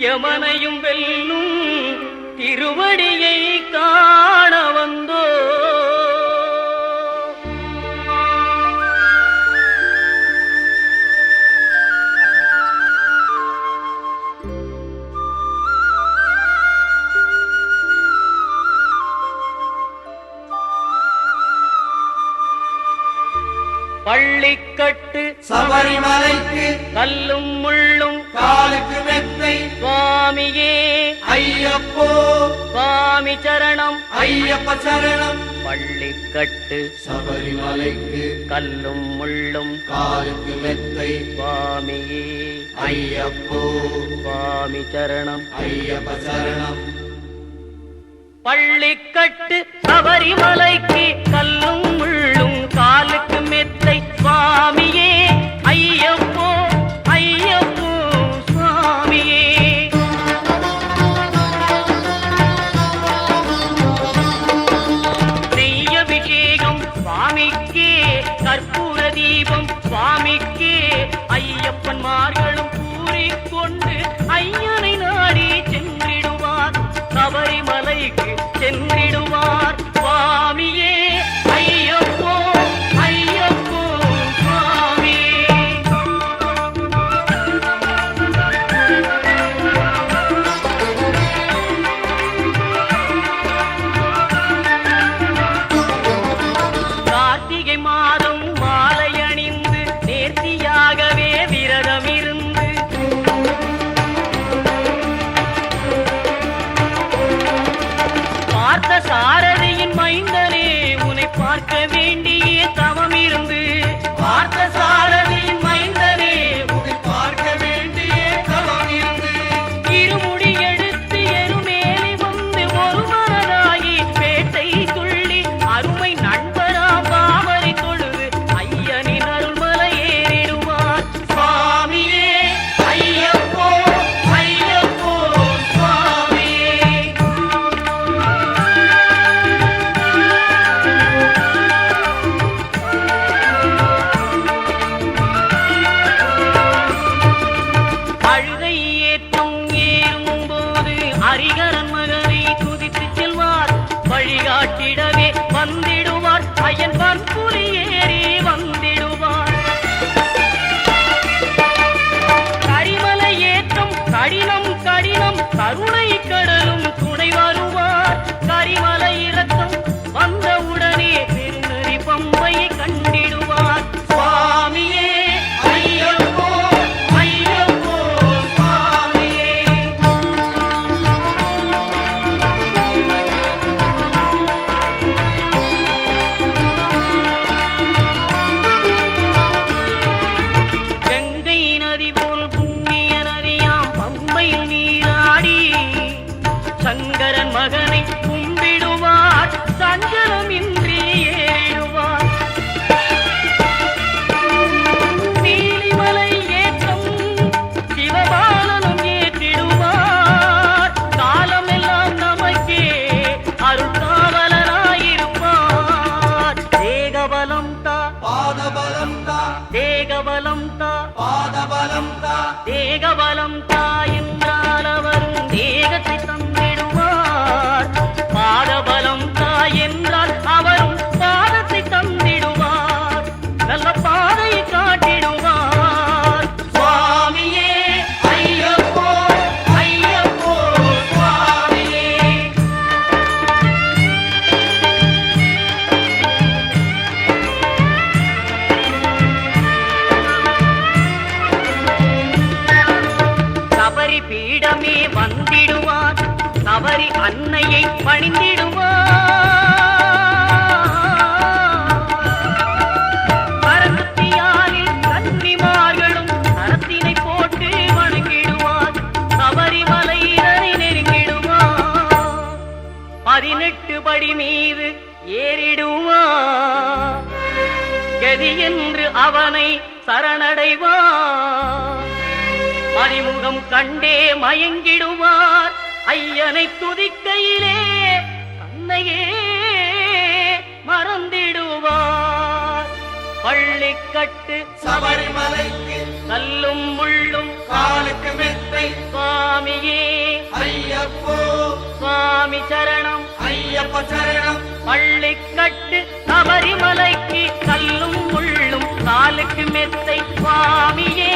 யமனையும் வெல்லும் திருவடியை காண வந்தோ. பள்ளிக்கட்டு சபரிமலைக்கு கல்லும் முள்ளும் காலுக்கு மெத்தை சுவாமியே ஐயப்போ சுவாமி சரணம் ஐயப்ப சரணம். பள்ளிக்கட்டு சபரிமலைக்கு கல்லும் முள்ளும் காலுக்கு மெத்தை சுவாமியே ஐயப்போ சுவாமி சரணம் ஐயப்ப சரணம். பள்ளிக்கட்டு சபரிமலைக்கு கல்லும் முள்ளும் காலுக்கு மெத்தை சுவாமியே ஐயப்போ ஐயப்போ சுவாமியே. நெய்யபிஷேகம் சுவாமிக்கே கற்பூர தீபம் சுவாமிக்கே ஐயப்பன்மார்களும் கூறிக்கொண்டு ஐயனை நாடி சென்றிடுவார் சபரிமலைக்கு சென்றிடுவார் சுவாமியே ஐயப்போ ஐயப்போ சுவாமியே. கார்த்திகை மாதம் மாலை அணிந்து நேர்த்தியாகவே விரதம் இருந்து பார்த்த சாரதியின் மைந்தனே உன்னை பார்க்க வேண்டிய தவம் இருந்து பார்த்த சாரதியின் மைந்தனே உன்னை பார்க்க வேண்டிய தவம் இருந்து இருமுடி எடுத்து எருமேலி வந்து ஒரு மனதாகி பேட்டை துள்ளி அருமை நண்பரா பாவரை தொழுது ஐயனின் அருள்மலை ஏறிடுவார் சுவாமியே ஐயப்போ ஐயப்போ சுவாமியே. அழுகை ஏற்றம் ஏறும்போது ஹரிகரன் மகனை குதித்து செல்வார் வழிகாட்டிடவே வந்திடுவார் ஐயன் பன்புலி ஏறி வந்திடுவார். கரிமலை ஏற்றம் கடினம் கடினம் கருணை கடலும் துணை வருவார். கரிமலை இறக்கம் வந்தவுடனே திருநெறி பம்பையை கண்டிடுவார் சுவாமியே ஐயப்போ ஐயப்போ சுவாமியே. கங்கை நதி போல் புண்ணிய நதியாம் பம்பையில் நீராடி சங்கரன் மகனை கும்பிடுவார் சஞ்சலமின்றி ஏறிடுவார். நீலிமலை ஏற்றம் சிவபாலனும் ஏற்றிடுவார். காலமெல்லாம் நமக்கே அருள்காவலராயிருப்பார். தேகபலம் தா பாதபலம் தா தேகபலம் தா பாதபலம் தா தேகபலம் தா என்றால் அவரும் தேகத்தை தந்திடுவார். பாதபலம் தா என்றால் அவரும் பாதத்தை தந்திடுவார். நல்ல பாதையை காட்டிடுவார் சுவாமியே ஐயப்போ ஐயப்போ சுவாமியே. சபரி பீடமே வந்திடுவார். சபரி அன்னையை பணிந்திடுவார். பரமத்தியாலில் கன்னிமார்களும் கரத்தினை போட்டு வணங்கிடுவார். சபரிமலையினரை நெருங்கிடுவார். 18 படி மீது ஏறிடுவார். கதி என்று அவனை சரணடைவார். அறிமுகம் கண்டே மயங்கிடுவார். ஐயனை துதிக்கையிலே தன்னையே மறந்திடுவார். பள்ளிக்கட்டு சபரிமலைக்கு கல்லும் முள்ளும் காலுக்கு மெத்தை சுவாமியே சுவாமி சரணம் ஐயப்ப சரணம் பள்ளிக்கட்டு சபரிமலைக்கு கல்லும் முள்ளும் காலுக்கு மெத்தை சுவாமியே